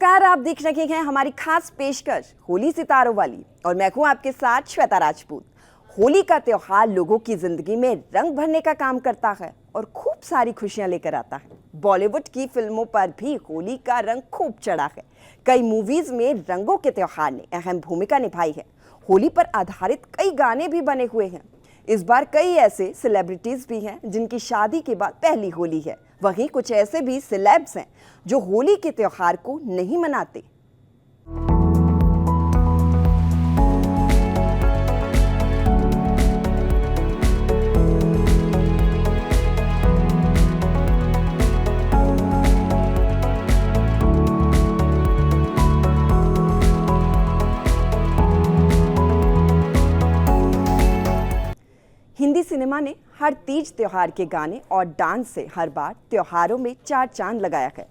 नमस्कार, आप देख रहे हैं हमारी खास पेशकश होली सितारों वाली और मैं हूं आपके साथ श्वेता राजपूत। होली का त्योहार लोगों की जिंदगी में रंग भरने का काम करता है और खूब सारी खुशियां लेकर आता है। बॉलीवुड की फिल्मों पर भी होली का रंग खूब चढ़ा है। कई मूवीज में रंगों के त्योहार ने अहम भूमिका निभाई है। होली पर आधारित कई गाने भी बने हुए हैं। इस बार कई ऐसे सेलिब्रिटीज भी हैं जिनकी शादी के बाद पहली होली है। वहीं कुछ ऐसे भी सेलेब्स हैं जो होली के त्योहार को नहीं मनाते। हिंदी सिनेमा ने हर तीज त्योहार के गाने और डांस से हर बार त्योहारों में चार चांद लगाया है।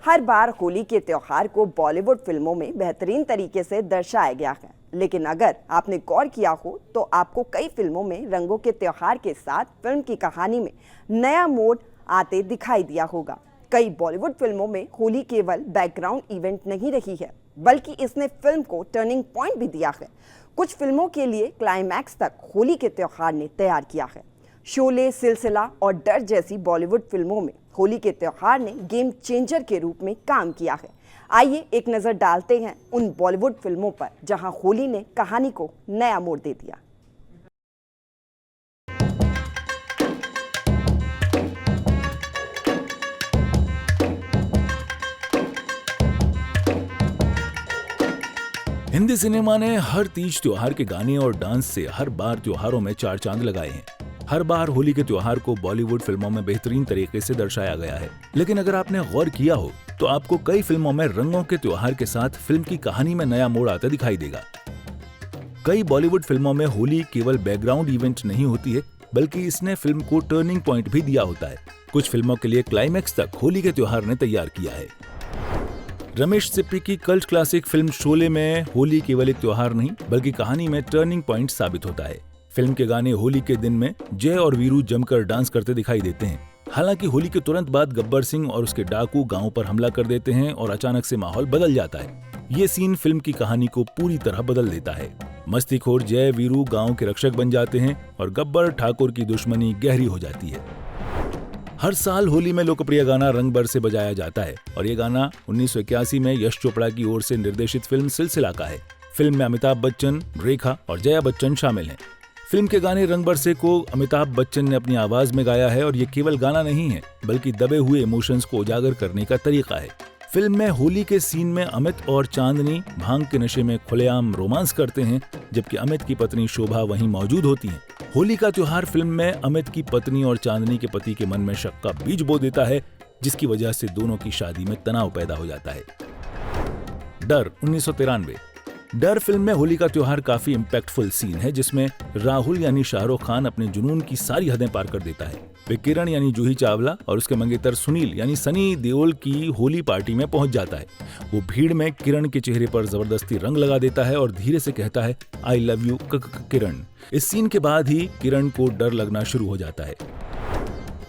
हर बार होली के त्योहार को बॉलीवुड फिल्मों में बेहतरीन तरीके से दर्शाया गया है। लेकिन अगर आपने गौर किया हो तो आपको कई फिल्मों में रंगों के त्योहार के साथ फिल्म की कहानी में नया मोड़ आते दिखाई दिया होगा। कई बॉलीवुड फिल्मों में होली केवल बैकग्राउंड इवेंट नहीं रही है, बल्कि इसने फिल्म को टर्निंग पॉइंट भी दिया है। कुछ फिल्मों के लिए क्लाइमैक्स तक होली के त्योहार ने तैयार किया है। शोले, सिलसिला और डर जैसी बॉलीवुड फिल्मों में होली के त्योहार ने गेम चेंजर के रूप में काम किया है। आइए एक नज़र डालते हैं उन बॉलीवुड फिल्मों पर जहां होली ने कहानी को नया मोड़ दे दिया। हिंदी सिनेमा ने हर तीज त्योहार के गाने और डांस से हर बार त्योहारों में चार चांद लगाए हैं। हर बार होली के त्योहार को बॉलीवुड फिल्मों में बेहतरीन तरीके से दर्शाया गया है। लेकिन अगर आपने गौर किया हो तो आपको कई फिल्मों में रंगों के त्योहार के साथ फिल्म की कहानी में नया मोड़ आता दिखाई देगा। कई बॉलीवुड फिल्मों में होली केवल बैकग्राउंड इवेंट नहीं होती है, बल्कि इसने फिल्म को टर्निंग पॉइंट भी दिया होता है। कुछ फिल्मों के लिए क्लाइमैक्स तक होली के त्योहार ने तैयार किया है। रमेश सिप्पी की कल्ट क्लासिक फिल्म शोले में होली केवल एक त्योहार नहीं, बल्कि कहानी में टर्निंग पॉइंट साबित होता है। फिल्म के गाने होली के दिन में जय और वीरू जमकर डांस करते दिखाई देते हैं। हालांकि होली के तुरंत बाद गब्बर सिंह और उसके डाकू गांव पर हमला कर देते हैं और अचानक से माहौल बदल जाता है। ये सीन फिल्म की कहानी को पूरी तरह बदल देता है। मस्तीखोर जय वीरू गांव के रक्षक बन जाते हैं और गब्बर ठाकुर की दुश्मनी गहरी हो जाती है। हर साल होली में लोकप्रिय गाना रंग बर से बजाया जाता है और ये गाना 1981 में यश चोपड़ा की ओर से निर्देशित फिल्म सिलसिला का है। फिल्म में अमिताभ बच्चन, रेखा और जया बच्चन शामिल हैं। फिल्म के गाने रंग बरसे को अमिताभ बच्चन ने अपनी आवाज में गाया है और ये केवल गाना नहीं है, बल्कि दबे हुए इमोशंस को उजागर करने का तरीका है। फिल्म में होली के सीन में अमित और चांदनी भांग के नशे में खुलेआम रोमांस करते हैं, जबकि अमित की पत्नी शोभा वहीं मौजूद होती हैं। होली का त्योहार फिल्म में अमित की पत्नी और चांदनी के पति के मन में शक का बीज बो देता है, जिसकी वजह से दोनों की शादी में तनाव पैदा हो जाता है। डर 1993। डर फिल्म में होली का त्योहार काफी इम्पैक्टफुल सीन है, जिसमें राहुल यानी शाहरुख खान अपने जुनून की सारी हदें पार कर देता है। वे किरण यानी जूही चावला और उसके मंगेतर सुनील यानी सनी देओल की होली पार्टी में पहुंच जाता है। वो भीड़ में किरण के चेहरे पर जबरदस्ती रंग लगा देता है और धीरे से कहता है आई लव यू किरण। इस सीन के बाद ही किरण को डर लगना शुरू हो जाता है।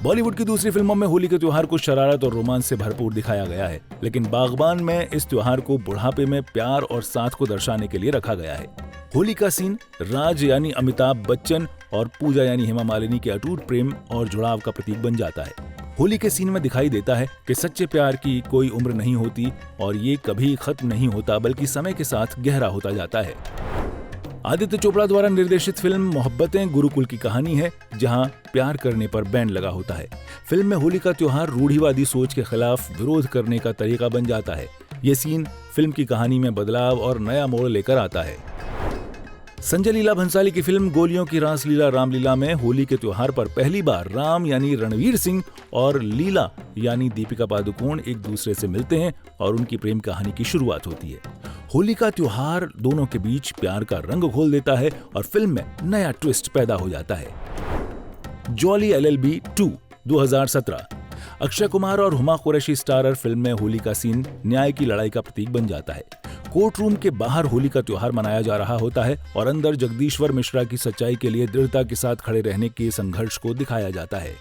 बॉलीवुड की दूसरी फिल्मों में होली के त्योहार को शरारत और रोमांस से भरपूर दिखाया गया है, लेकिन बागबान में इस त्योहार को बुढ़ापे में प्यार और साथ को दर्शाने के लिए रखा गया है। होली का सीन राज यानी अमिताभ बच्चन और पूजा यानी हेमा मालिनी के अटूट प्रेम और जुड़ाव का प्रतीक बन जाता है। होली के सीन में दिखाई देता है कि सच्चे प्यार की कोई उम्र नहीं होती और ये कभी खत्म नहीं होता, बल्कि समय के साथ गहरा होता जाता है। आदित्य चोपड़ा द्वारा निर्देशित फिल्म मोहब्बतें गुरुकुल की कहानी है, जहां प्यार करने पर बैन लगा होता है। फिल्म में होली का त्योहार रूढ़िवादी सोच के खिलाफ विरोध करने का तरीका बन जाता है। ये सीन फिल्म की कहानी में बदलाव और नया मोड़ लेकर आता है। संजय लीला भंसाली की फिल्म गोलियों की रासलीला रामलीला में होली के त्योहार पर पहली बार राम यानी रणवीर सिंह और लीला यानी दीपिका पादुकोण एक दूसरे से मिलते हैं और उनकी प्रेम कहानी की शुरुआत होती है। होली का त्योहार दोनों के बीच प्यार का रंग घोल देता है और फिल्म में नया ट्विस्ट पैदा हो जाता है। Jolly LLB 2 2017। अक्षय कुमार और हुमा कुरैशी स्टारर फिल्म में होली का सीन न्याय की लड़ाई का प्रतीक बन जाता है। कोर्ट रूम के बाहर होली का त्योहार मनाया जा रहा होता है और अंदर जगदीश्वर मिश्रा की सच्चाई के लिए दृढ़ता के साथ खड़े रहने के संघर्ष को दिखाया जाता है।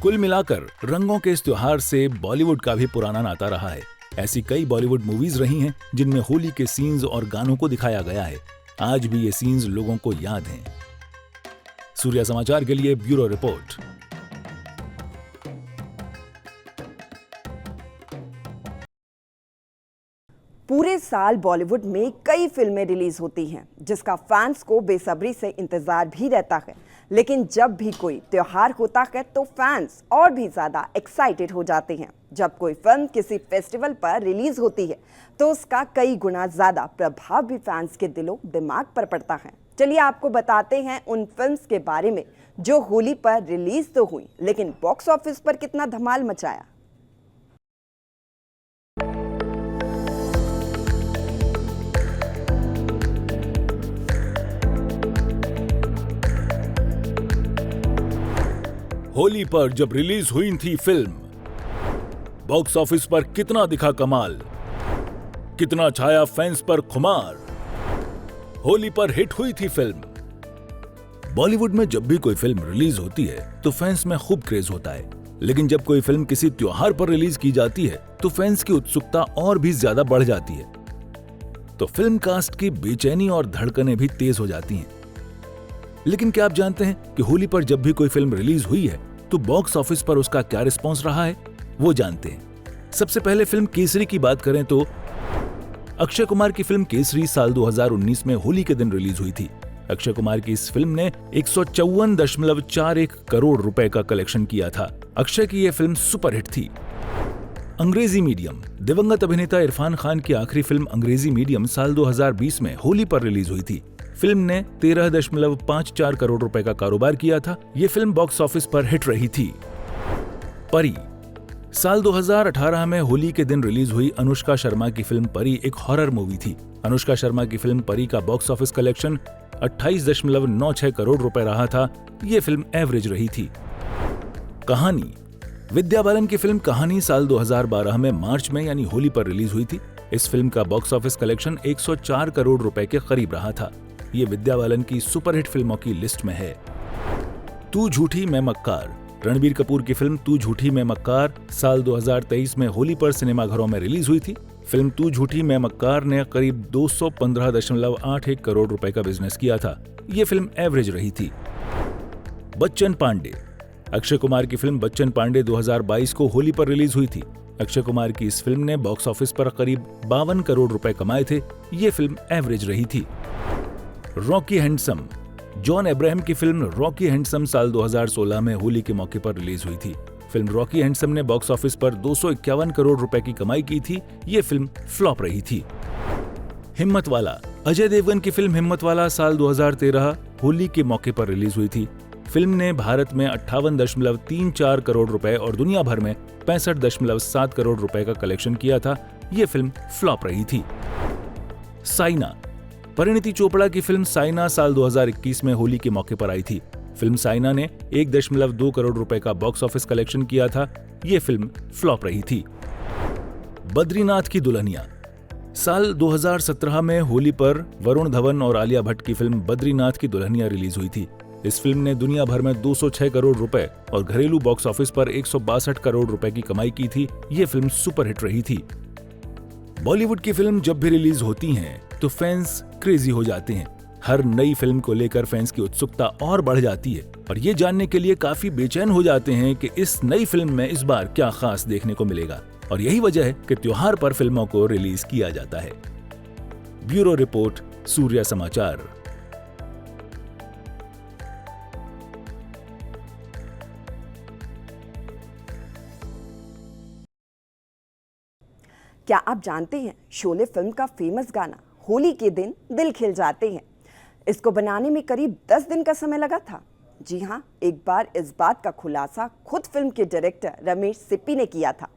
कुल मिलाकर रंगों के इस त्योहार से बॉलीवुड का भी पुराना नाता रहा है। ऐसी कई बॉलीवुड मूवीज रही हैं जिनमें होली के सीन्स और गानों को दिखाया गया है। आज भी ये सीन्स लोगों को याद हैं। सूर्या समाचार के लिए ब्यूरो रिपोर्ट। पूरे साल बॉलीवुड में कई फिल्में रिलीज होती हैं, जिसका फैंस को बेसब्री से इंतजार भी रहता है। लेकिन जब भी कोई त्योहार होता है तो फैंस और भी ज्यादा एक्साइटेड हो जाते हैं। जब कोई फिल्म किसी फेस्टिवल पर रिलीज होती है तो उसका कई गुना ज्यादा प्रभाव भी फैंस के दिलो दिमाग पर पड़ता है। चलिए आपको बताते हैं उन फिल्म्स के बारे में जो होली पर रिलीज तो हुई लेकिन बॉक्स ऑफिस पर कितना धमाल मचाया। होली पर जब रिलीज हुई थी फिल्म, बॉक्स ऑफिस पर कितना दिखा कमाल, कितना छाया फैंस पर खुमार। होली पर हिट हुई थी फिल्म। बॉलीवुड में जब भी कोई फिल्म रिलीज होती है तो फैंस में खूब क्रेज होता है, लेकिन जब कोई फिल्म किसी त्योहार पर रिलीज की जाती है तो फैंस की उत्सुकता और भी ज्यादा बढ़ जाती है। तो फिल्म कास्ट की बेचैनी और धड़कनें भी तेज हो जाती हैं। लेकिन क्या आप जानते हैं कि होली पर जब भी कोई फिल्म रिलीज हुई है तो बॉक्स ऑफिस पर उसका क्या रिस्पॉन्स रहा है, वो जानते हैं। सबसे पहले फिल्म केसरी की बात करें तो अक्षय कुमार की फिल्म केसरी साल 2019 में होली के दिन रिलीज हुई थी। अक्षय कुमार की इस फिल्म ने 154.41 करोड़ रुपए का कलेक्शन किया था। अक्षय की यह फिल्म सुपरहिट थी। अंग्रेजी मीडियम, दिवंगत अभिनेता इरफान खान की आखिरी फिल्म अंग्रेजी मीडियम साल 2020 में होली पर रिलीज हुई थी। फिल्म ने 13.54 करोड़ रुपए का कारोबार किया था। ये फिल्म बॉक्स ऑफिस पर हिट रही थी। परी साल 2018 में होली के दिन रिलीज हुई अनुष्का शर्मा की फिल्म परी एक हॉरर मूवी थी। अनुष्का शर्मा की फिल्म परी का बॉक्स ऑफिस कलेक्शन 28.96 करोड़ रुपए रहा था। ये फिल्म एवरेज रही थी। कहानी, विद्या बालन की फिल्म कहानी साल 2012 में मार्च में यानी होली पर रिलीज हुई थी। इस फिल्म का बॉक्स ऑफिस कलेक्शन 104 करोड़ रुपए के करीब रहा था। ये विद्या बालन की सुपरहिट फिल्मों की लिस्ट में है। तू झूठी मैं मक्कार, रणबीर कपूर की फिल्म तू झूठी मैं मक्कार साल 2023 में होली पर सिनेमाघरों में रिलीज हुई थी। फिल्म तू झूठी मैं मक्कार ने करीब 215.81 करोड़ रुपए का बिजनेस किया था। ये फिल्म एवरेज रही थी। बच्चन पांडे, अक्षय कुमार की फिल्म बच्चन पांडे 2022 को होली पर रिलीज हुई थी। अक्षय कुमार की इस फिल्म ने बॉक्स ऑफिस पर करीब 52 करोड़ रुपए कमाए थे। ये फिल्म एवरेज रही थी। रॉकी हैंडसम, जॉन अब्राहम की फिल्म रॉकी हैंडसम साल 2016 में होली के मौके पर रिलीज हुई थी। फिल्म रॉकी हैंडसम ने बॉक्स ऑफिस पर 251 करोड़ रुपए की कमाई की थी। ये फिल्म फ्लॉप रही थी। हिम्मत वाला, अजय देवगन की फिल्म हिम्मत वाला साल 2013 होली के मौके पर रिलीज हुई थी। फिल्म ने भारत में 58.34 करोड़ रुपए और दुनिया भर में 65.7 करोड़ रुपए का कलेक्शन किया था। ये फिल्म फ्लॉप रही थी। साइना, परिणीति चोपड़ा की फिल्म साइना साल 2021 में होली के मौके पर आई थी। फिल्म साइना ने 1.2 करोड़ रुपए का बॉक्स ऑफिस कलेक्शन किया था। ये फिल्म फ्लॉप रही थी। बद्रीनाथ की दुल्हनिया, साल 2017 में होली पर वरुण धवन और आलिया भट्ट की फिल्म बद्रीनाथ की दुल्हनिया रिलीज हुई थी। इस फिल्म ने दुनिया भर में 206 करोड़ रुपए और घरेलू बॉक्स ऑफिस पर 162 करोड़ रुपए की कमाई की थी। ये फिल्म सुपरहिट रही थी। बॉलीवुड की फिल्म जब भी रिलीज होती हैं तो फैंस क्रेजी हो जाते हैं। हर नई फिल्म को लेकर फैंस की उत्सुकता और बढ़ जाती है और ये जानने के लिए काफी बेचैन हो जाते हैं कि इस नई फिल्म में इस बार क्या खास देखने को मिलेगा। और यही वजह है कि त्योहार पर फिल्मों को रिलीज किया जाता है। ब्यूरो रिपोर्ट, सूर्या समाचार। क्या आप जानते हैं शोले फिल्म का फेमस गाना होली के दिन दिल खिल जाते हैं, इसको बनाने में करीब 10 दिन का समय लगा था। जी हाँ, एक बार इस बात का खुलासा खुद फिल्म के डायरेक्टर रमेश सिप्पी ने किया था।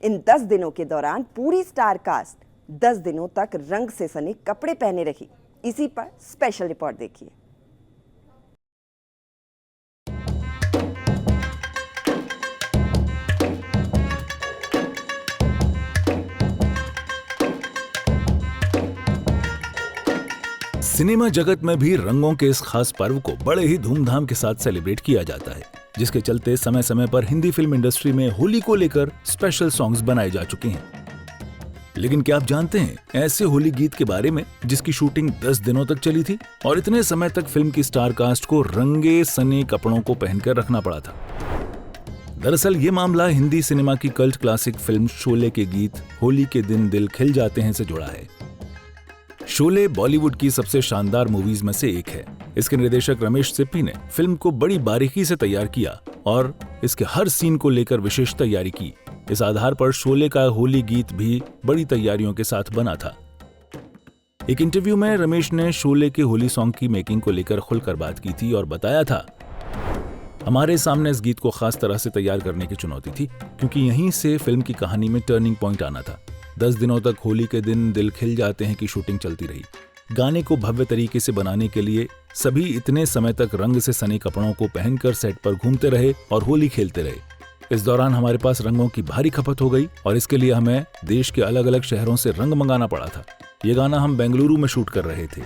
इन 10 दिनों के दौरान पूरी स्टार कास्ट 10 दिनों तक रंग से सने कपड़े पहने रही। इसी पर स्पेशल रिपोर्ट देखिए। सिनेमा जगत में भी रंगों के इस खास पर्व को बड़े ही धूमधाम के साथ सेलिब्रेट किया जाता है, जिसके चलते समय समय पर हिंदी फिल्म इंडस्ट्री में होली को लेकर स्पेशल सॉन्ग्स बनाए जा चुके हैं। लेकिन क्या आप जानते हैं ऐसे होली गीत के बारे में जिसकी शूटिंग 10 दिनों तक चली थी और इतने समय तक फिल्म की स्टार कास्ट को रंगे सने कपड़ों को पहनकर रखना पड़ा था। दरअसल ये मामला हिंदी सिनेमा की कल्ट क्लासिक फिल्म शोले के गीत होली के दिन दिल खिल जाते हैं से जुड़ा है। शोले बॉलीवुड की सबसे शानदार मूवीज में से एक है। इसके निर्देशक रमेश सिप्पी ने फिल्म को बड़ी बारीकी से तैयार किया और इसके हर सीन को लेकर विशेष तैयारी की। इस आधार पर शोले का होली गीत भी बड़ी तैयारियों के साथ बना था। एक इंटरव्यू में रमेश ने शोले के होली सॉन्ग की मेकिंग को लेकर खुलकर बात की थी और बताया था, हमारे सामने इस गीत को खास तरह से तैयार करने की चुनौती थी क्योंकि यहीं से फिल्म की कहानी में टर्निंग पॉइंट आना था। 10 दिनों तक होली के दिन दिल खिल जाते हैं की शूटिंग चलती रही। गाने को भव्य तरीके से बनाने के लिए सभी इतने समय तक रंग से सने कपड़ों को पहनकर सेट पर घूमते रहे और होली खेलते रहे। इस दौरान हमारे पास रंगों की भारी खपत हो गई और इसके लिए हमें देश के अलग अलग शहरों से रंग मंगाना पड़ा था। ये गाना हम बेंगलुरु में शूट कर रहे थे।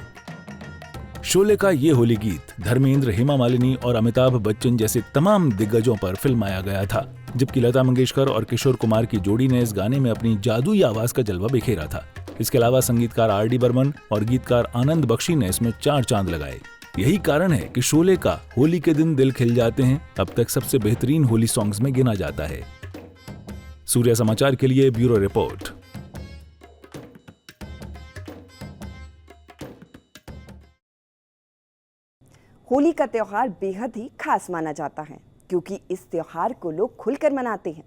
शोले का ये होली गीत धर्मेंद्र, हेमा मालिनी और अमिताभ बच्चन जैसे तमाम दिग्गजों पर फिल्माया गया था, जबकि लता मंगेशकर और किशोर कुमार की जोड़ी ने इस गाने में अपनी जादुई आवाज का जलवा बिखेरा था। इसके अलावा संगीतकार R.D. बर्मन और गीतकार आनंद बख्शी ने इसमें 4 चांद लगाए। यही कारण है कि शोले का होली के दिन दिल खिल जाते हैं अब तक सबसे बेहतरीन होली सॉन्ग्स में गिना जाता है। सूर्य समाचार के लिए ब्यूरो रिपोर्ट। होली का त्योहार बेहद ही खास माना जाता है क्योंकि इस त्योहार को लोग खुलकर मनाते हैं।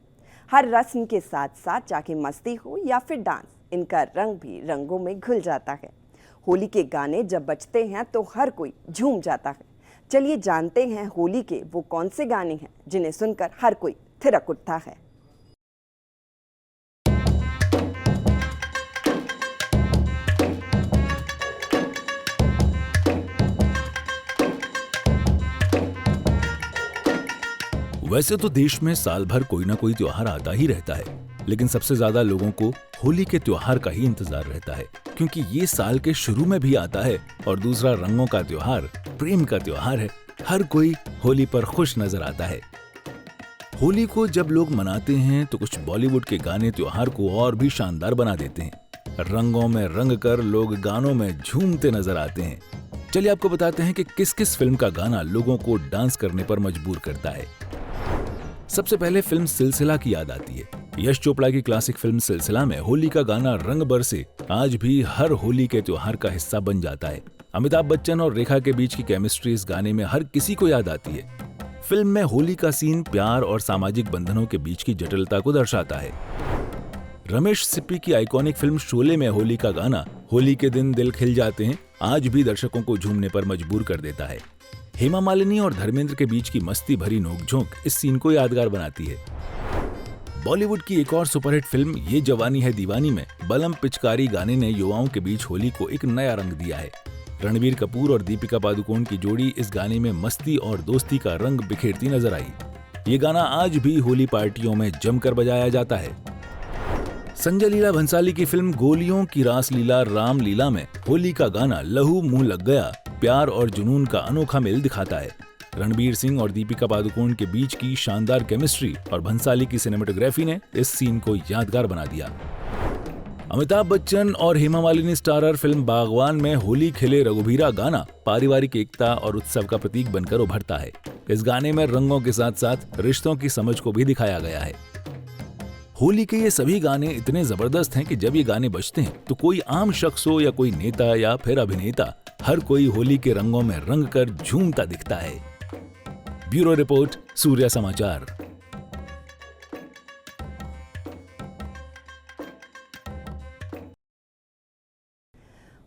हर रस्म के साथ साथ चाहे मस्ती हो या फिर डांस, इनका रंग भी रंगों में घुल जाता है। होली के गाने जब बजते हैं तो हर कोई झूम जाता है। चलिए जानते हैं होली के वो कौन से गाने हैं जिन्हें सुनकर हर कोई थिरक उठता है। वैसे तो देश में साल भर कोई ना कोई त्योहार आता ही रहता है, लेकिन सबसे ज्यादा लोगों को होली के त्योहार का ही इंतजार रहता है क्योंकि ये साल के शुरू में भी आता है और दूसरा रंगों का त्योहार, प्रेम का त्योहार है। हर कोई होली पर खुश नजर आता है। होली को जब लोग मनाते हैं तो कुछ बॉलीवुड के गाने त्योहार को और भी शानदार बना देते हैं। रंगों में रंग कर लोग गानों में झूमते नजर आते हैं। चलिए आपको बताते हैं कि किस किस फिल्म का गाना लोगों को डांस करने पर मजबूर करता है। सबसे पहले फिल्म सिलसिला की याद आती है। यश चोपड़ा की क्लासिक फिल्म सिलसिला में होली का गाना रंग बरसे आज भी हर होली के त्योहार का हिस्सा बन जाता है। अमिताभ बच्चन और रेखा के बीच की केमिस्ट्री इस गाने में हर किसी को याद आती है। फिल्म में होली का सीन प्यार और सामाजिक बंधनों के बीच की जटिलता को दर्शाता है। रमेश सिप्पी की आइकॉनिक फिल्म शोले में होली का गाना होली के दिन दिल खिल जाते हैं आज भी दर्शकों को झूमने पर मजबूर कर देता है। हेमा मालिनी और धर्मेंद्र के बीच की मस्ती भरी नोकझोंक इस सीन को यादगार बनाती है। बॉलीवुड की एक और सुपरहिट फिल्म ये जवानी है दीवानी में बलम पिचकारी गाने ने युवाओं के बीच होली को एक नया रंग दिया है। रणबीर कपूर और दीपिका पादुकोण की जोड़ी इस गाने में मस्ती और दोस्ती का रंग बिखेरती नजर आई। ये गाना आज भी होली पार्टियों में जमकर बजाया जाता है। संजय लीला भंसाली की फिल्म गोलियों की रास लीला राम लीला में होली का गाना लहू मुंह लग गया प्यार और जुनून का अनोखा मेल दिखाता है। रणबीर सिंह और दीपिका पादुकोण के बीच की शानदार केमिस्ट्री और भंसाली की सिनेमेटोग्राफी ने इस सीन को यादगार बना दिया। अमिताभ बच्चन और हेमा मालिनी स्टारर फिल्म बागवान में होली खेले रघुबीरा गाना पारिवारिक एकता और उत्सव का प्रतीक बनकर उभरता है। इस गाने में रंगों के साथ साथ रिश्तों की समझ को भी दिखाया गया है। होली के ये सभी गाने इतने जबरदस्त हैं कि जब ये गाने बजते हैं तो कोई आम शख्स हो या कोई नेता या फिर अभिनेता, हर कोई होली के रंगों में रंग कर झूमता दिखता है। ब्यूरो रिपोर्ट, सूर्य समाचार।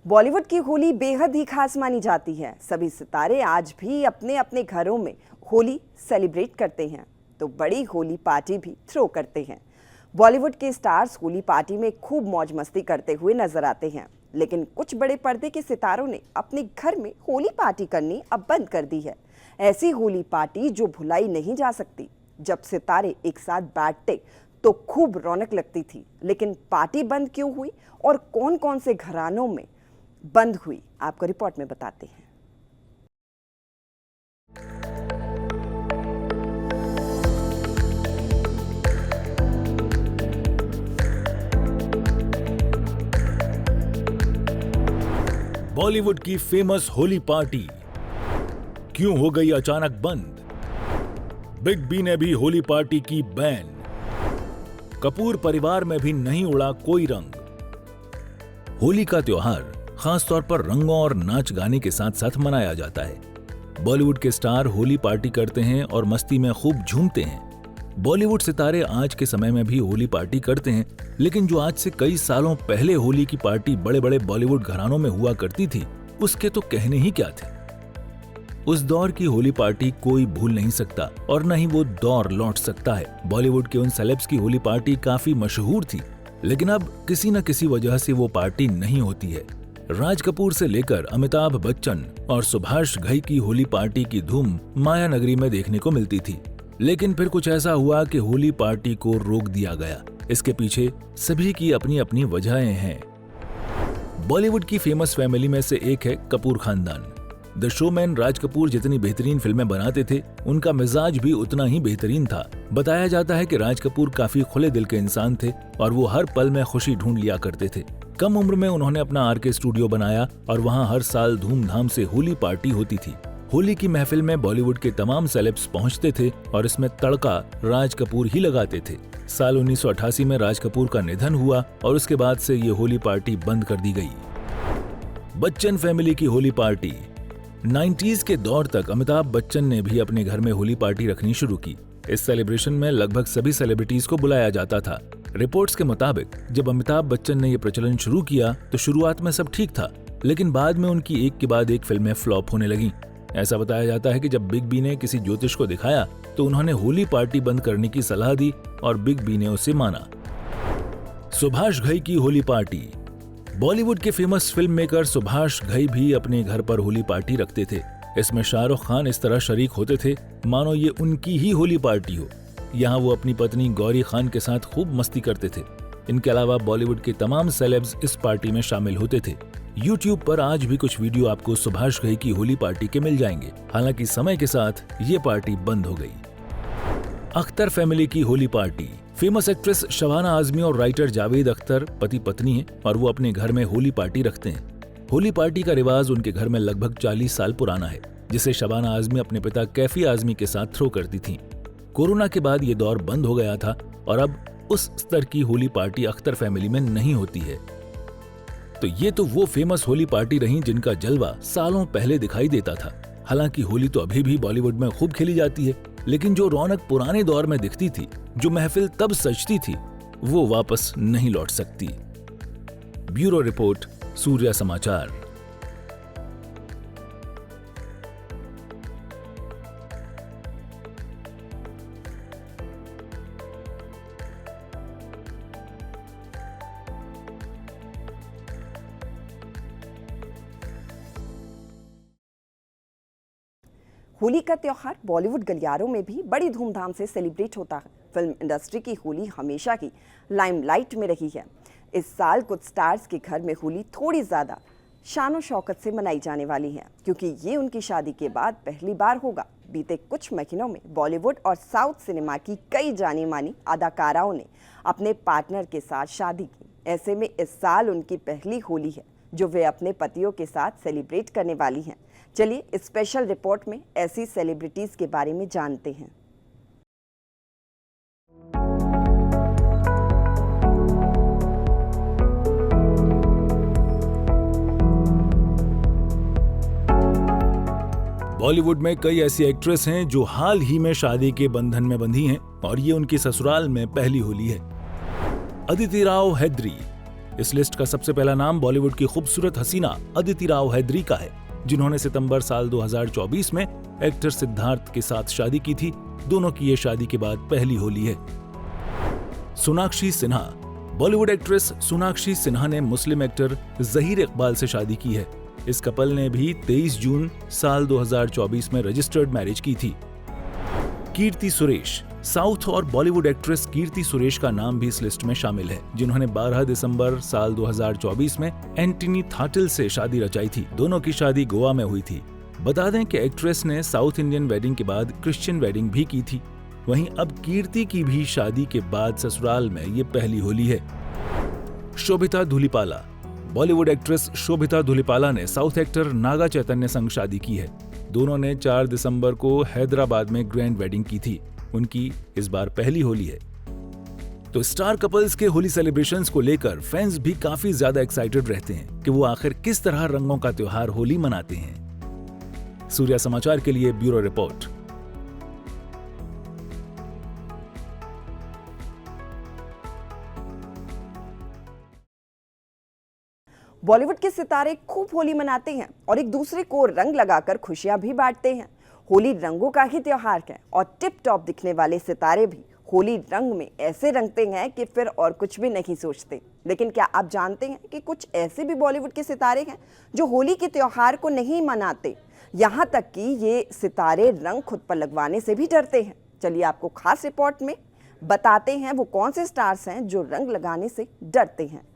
बॉलीवुड की होली बेहद ही खास मानी जाती है। सभी सितारे आज भी अपने अपने घरों में होली सेलिब्रेट करते हैं तो बड़ी होली पार्टी भी थ्रो करते हैं। बॉलीवुड के स्टार्स होली पार्टी में खूब मौज मस्ती करते हुए नजर आते हैं, लेकिन कुछ बड़े पर्दे के सितारों ने अपने घर में होली पार्टी करनी अब बंद कर दी है। ऐसी होली पार्टी जो भुलाई नहीं जा सकती। जब सितारे एक साथ बैठते तो खूब रौनक लगती थी, लेकिन पार्टी बंद क्यों हुई और कौन कौन से घरानों में बंद हुई, आपको रिपोर्ट में बताते हैं। बॉलीवुड की फेमस होली पार्टी क्यों हो गई अचानक बंद? बिग बी ने भी होली पार्टी की बैन। कपूर परिवार में भी नहीं उड़ा कोई रंग। होली का त्योहार खासतौर पर रंगों और नाच गाने के साथ साथ मनाया जाता है। बॉलीवुड के स्टार होली पार्टी करते हैं और मस्ती में खूब झूमते हैं। बॉलीवुड सितारे आज के समय में भी होली पार्टी करते हैं, लेकिन जो आज से कई सालों पहले होली की पार्टी बड़े बड़े बॉलीवुड घरानों में हुआ करती थी, उसके तो कहने ही क्या थे। उस दौर की होली पार्टी कोई भूल नहीं सकता और न ही वो दौर लौट सकता है। बॉलीवुड के उन सेलेब्स की होली पार्टी काफी मशहूर थी, लेकिन अब किसी न किसी वजह से वो पार्टी नहीं होती है। राज कपूर से लेकर अमिताभ बच्चन और सुभाष घई की होली पार्टी की धूम माया नगरी में देखने को मिलती थी, लेकिन फिर कुछ ऐसा हुआ कि होली पार्टी को रोक दिया गया। इसके पीछे सभी की अपनी अपनी वजहें हैं। बॉलीवुड की फेमस फैमिली में से एक है कपूर खानदान। द शोमैन राज कपूर जितनी बेहतरीन फिल्में बनाते थे, उनका मिजाज भी उतना ही बेहतरीन था। बताया जाता है कि राज कपूर काफी खुले दिल के इंसान थे और वो हर पल में खुशी ढूंढ लिया करते थे। कम उम्र में उन्होंने अपना आरके स्टूडियो बनाया और वहाँ हर साल धूमधाम से होली पार्टी होती थी। होली की महफिल में बॉलीवुड के तमाम सेलेब्स पहुंचते थे और इसमें तड़का राज कपूर ही लगाते थे। साल 1988 में राज कपूर का निधन हुआ और उसके बाद से ये होली पार्टी बंद कर दी गई। बच्चन फैमिली की होली पार्टी। 90s के दौर तक अमिताभ बच्चन ने भी अपने घर में होली पार्टी रखनी शुरू की। इस सेलिब्रेशन में लगभग सभी सेलिब्रिटीज को बुलाया जाता था। रिपोर्ट्स के मुताबिक जब अमिताभ बच्चन ने यह प्रचलन शुरू किया तो शुरुआत में सब ठीक था, लेकिन बाद में उनकी एक के बाद एक फिल्में फ्लॉप होने लगी। ऐसा बताया जाता है कि जब बिग बी ने किसी ज्योतिष को दिखाया तो उन्होंने होली पार्टी बंद करने की सलाह दी और बिग बी ने उसे माना। सुभाष घई की होली पार्टी। बॉलीवुड के famous film maker Subhash Ghai भी अपने घर पर होली पार्टी रखते थे। इसमें शाहरुख खान इस तरह शरीक होते थे मानो ये उनकी ही होली पार्टी हो। यहाँ वो अपनी पत्नी गौरी खान के साथ खूब मस्ती करते थे। इनके अलावा बॉलीवुड के तमाम सेलेब्स इस पार्टी में शामिल होते थे। YouTube पर आज भी कुछ वीडियो आपको सुभाष घई की होली पार्टी के मिल जाएंगे। हालांकि समय के साथ ये पार्टी बंद हो गई। अख्तर फैमिली की Holi party. Famous actress Shabana Azmi और राइटर जावेद अख्तर पति पत्नी हैं और वो अपने घर में होली पार्टी रखते हैं। होली पार्टी का रिवाज उनके घर में लगभग 40 साल पुराना है, जिसे शबाना आजमी अपने पिता कैफी आजमी के साथ थ्रो करती थीं। कोरोना के बाद ये दौर बंद हो गया था और अब उस स्तर की होली पार्टी अख्तर फैमिली में नहीं होती है। तो ये तो वो फेमस होली पार्टी रही जिनका जलवा सालों पहले दिखाई देता था। हालांकि होली तो अभी भी बॉलीवुड में खूब खेली जाती है, लेकिन जो रौनक पुराने दौर में दिखती थी, जो महफिल तब सजती थी, वो वापस नहीं लौट सकती। ब्यूरो रिपोर्ट, सूर्या समाचार। होली का त्योहार बॉलीवुड गलियारों में भी बड़ी धूमधाम से सेलिब्रेट होता है। फिल्म इंडस्ट्री की होली हमेशा ही लाइमलाइट में रही है। इस साल कुछ स्टार्स के घर में होली थोड़ी ज़्यादा शानो शौकत से मनाई जाने वाली है, क्योंकि ये उनकी शादी के बाद पहली बार होगा। बीते कुछ महीनों में बॉलीवुड और साउथ सिनेमा की कई जानी मानी अदाकाराओं ने अपने पार्टनर के साथ शादी की। ऐसे में इस साल उनकी पहली होली है जो वे अपने पतियों के साथ सेलिब्रेट करने वाली हैं। चलिए इस स्पेशल रिपोर्ट में ऐसी सेलिब्रिटीज के बारे में जानते हैं। बॉलीवुड में कई ऐसी एक्ट्रेस हैं जो हाल ही में शादी के बंधन में बंधी हैं और ये उनकी ससुराल में पहली होली है। अदिति राव हैदरी। इस लिस्ट का सबसे पहला नाम बॉलीवुड की खूबसूरत हसीना अदिति राव हैदरी का है, जिन्होंने सितंबर साल 2024 में एक्टर सिद्धार्थ के साथ शादी की थी। दोनों की ये शादी के बाद पहली होली है। सोनाक्षी सिन्हा। बॉलीवुड एक्ट्रेस सोनाक्षी सिन्हा ने मुस्लिम एक्टर जहीर इकबाल से शादी की है। इस कपल ने भी 23 जून साल 2024 में रजिस्टर्ड मैरिज की थी। कीर्ति सुरेश। साउथ और बॉलीवुड एक्ट्रेस कीर्ति सुरेश का नाम भी इस लिस्ट में शामिल है, जिन्होंने 12 दिसंबर साल 2024 में एंटनी थाटिल से शादी रचाई थी। दोनों की शादी गोवा में हुई थी। बता दें कि एक्ट्रेस ने साउथ इंडियन वेडिंग के बाद क्रिश्चियन वेडिंग भी की थी। वहीं अब कीर्ति की भी शादी के बाद ससुराल में ये पहली होली है। शोभिता धूलिपाला। बॉलीवुड एक्ट्रेस शोभिता धुलिपाला ने साउथ एक्टर नागा चैतन्य संग शादी की है। दोनों ने 4 दिसंबर को हैदराबाद में ग्रैंड वेडिंग की थी। उनकी इस बार पहली होली है। तो स्टार कपल्स के होली सेलिब्रेशंस को लेकर फैंस भी काफी ज्यादा एक्साइटेड रहते हैं कि वो आखिर किस तरह रंगों का त्योहार होली मनाते हैं। सूर्या समाचार के लिए ब्यूरो रिपोर्ट। बॉलीवुड के सितारे खूब होली मनाते हैं और एक दूसरे को रंग लगाकर खुशियां भी बांटते हैं। होली रंगों का ही त्योहार है और टिप टॉप दिखने वाले सितारे भी होली रंग में ऐसे रंगते हैं कि फिर और कुछ भी नहीं सोचते। लेकिन क्या आप जानते हैं कि कुछ ऐसे भी बॉलीवुड के सितारे हैं जो होली के त्योहार को नहीं मनाते, यहाँ तक कि ये सितारे रंग खुद पर लगवाने से भी डरते हैं। चलिए आपको खास रिपोर्ट में बताते हैं वो कौन से स्टार्स हैं जो रंग लगाने से डरते हैं।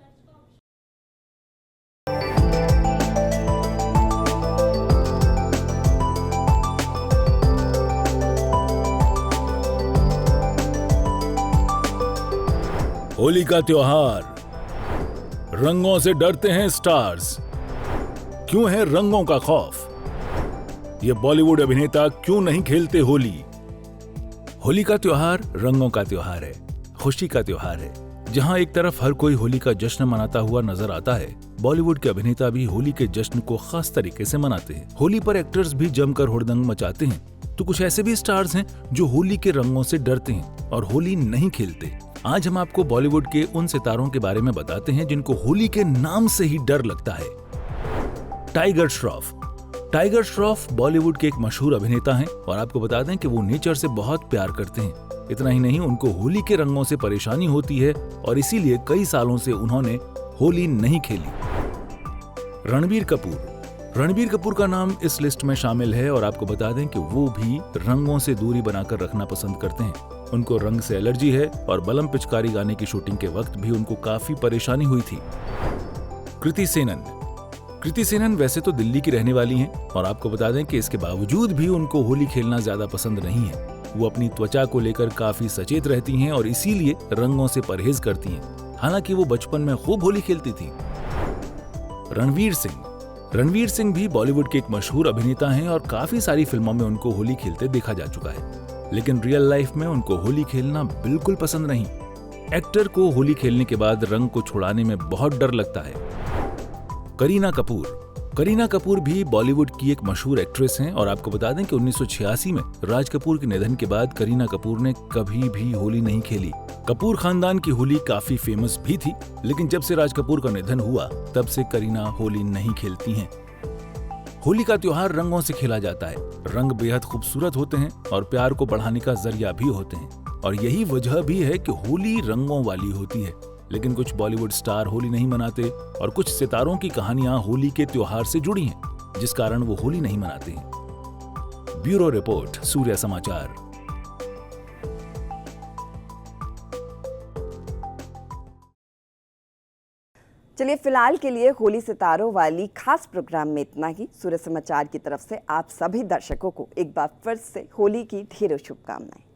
होली का त्योहार, रंगों से डरते हैं स्टार्स। क्यों है रंगों का खौफ? ये बॉलीवुड अभिनेता क्यों नहीं खेलते होली? होली का त्योहार रंगों का त्योहार है, खुशी का त्योहार है। जहां एक तरफ हर कोई होली का जश्न मनाता हुआ नजर आता है, बॉलीवुड के अभिनेता भी होली के जश्न को खास तरीके से मनाते हैं। होली पर एक्टर्स भी जमकर हुड़दंग मचाते हैं। तो कुछ ऐसे भी स्टार्स हैं जो होली के रंगों से डरते हैं और होली नहीं खेलते। आज हम आपको बॉलीवुड के उन सितारों के बारे में बताते हैं जिनको होली के नाम से ही डर लगता है। टाइगर श्रॉफ। टाइगर श्रॉफ बॉलीवुड के एक मशहूर अभिनेता हैं और आपको बता दें कि वो नेचर से बहुत प्यार करते हैं। इतना ही नहीं, उनको होली के रंगों से परेशानी होती है और इसीलिए कई सालों से उन्होंने होली नहीं खेली। रणबीर कपूर। रणबीर कपूर का नाम इस लिस्ट में शामिल है और आपको बता दें कि वो भी रंगों से दूरी बनाकर रखना पसंद करते हैं। उनको रंग से एलर्जी है और बलम पिचकारी गाने की शूटिंग के वक्त भी उनको काफी परेशानी हुई थी। कृति सेनन। कृति सेनन वैसे तो दिल्ली की रहने वाली हैं और आपको बता दें कि इसके बावजूद भी उनको होली खेलना ज्यादा पसंद नहीं है। वो अपनी त्वचा को लेकर काफी सचेत रहती हैं और इसीलिए रंगों से परहेज करती हैं। हालांकि वो बचपन में खूब होली खेलती थी। रणवीर सिंह। रणवीर सिंह भी बॉलीवुड के एक मशहूर अभिनेता हैं और काफी सारी फिल्मों में उनको होली खेलते देखा जा चुका है। लेकिन रियल लाइफ में उनको होली खेलना बिल्कुल पसंद नहीं। एक्टर को होली खेलने के बाद रंग को छुड़ाने में बहुत डर लगता है। करीना कपूर। करीना कपूर भी बॉलीवुड की एक मशहूर एक्ट्रेस हैं और आपको बता दें कि 1986 में राज कपूर के निधन के बाद करीना कपूर ने कभी भी होली नहीं खेली। कपूर खानदान की होली काफी फेमस भी थी, लेकिन जब से राज कपूर का निधन हुआ तब से करीना होली नहीं खेलती हैं। होली का त्योहार रंगों से खेला जाता है। रंग बेहद खूबसूरत होते हैं और प्यार को बढ़ाने का जरिया भी होते हैं और यही वजह भी है कि होली रंगों वाली होती है। लेकिन कुछ बॉलीवुड स्टार होली नहीं मनाते और कुछ सितारों की कहानियां होली के त्योहार से जुड़ी हैं, जिस कारण वो होली नहीं मनाते हैं। ब्यूरो रिपोर्ट, सूर्या समाचार। चलिए फिलहाल के लिए होली सितारों वाली खास प्रोग्राम में इतना ही। सूर्य समाचार की तरफ से आप सभी दर्शकों को एक बार फिर से होली की ढेरों शुभकामनाएं।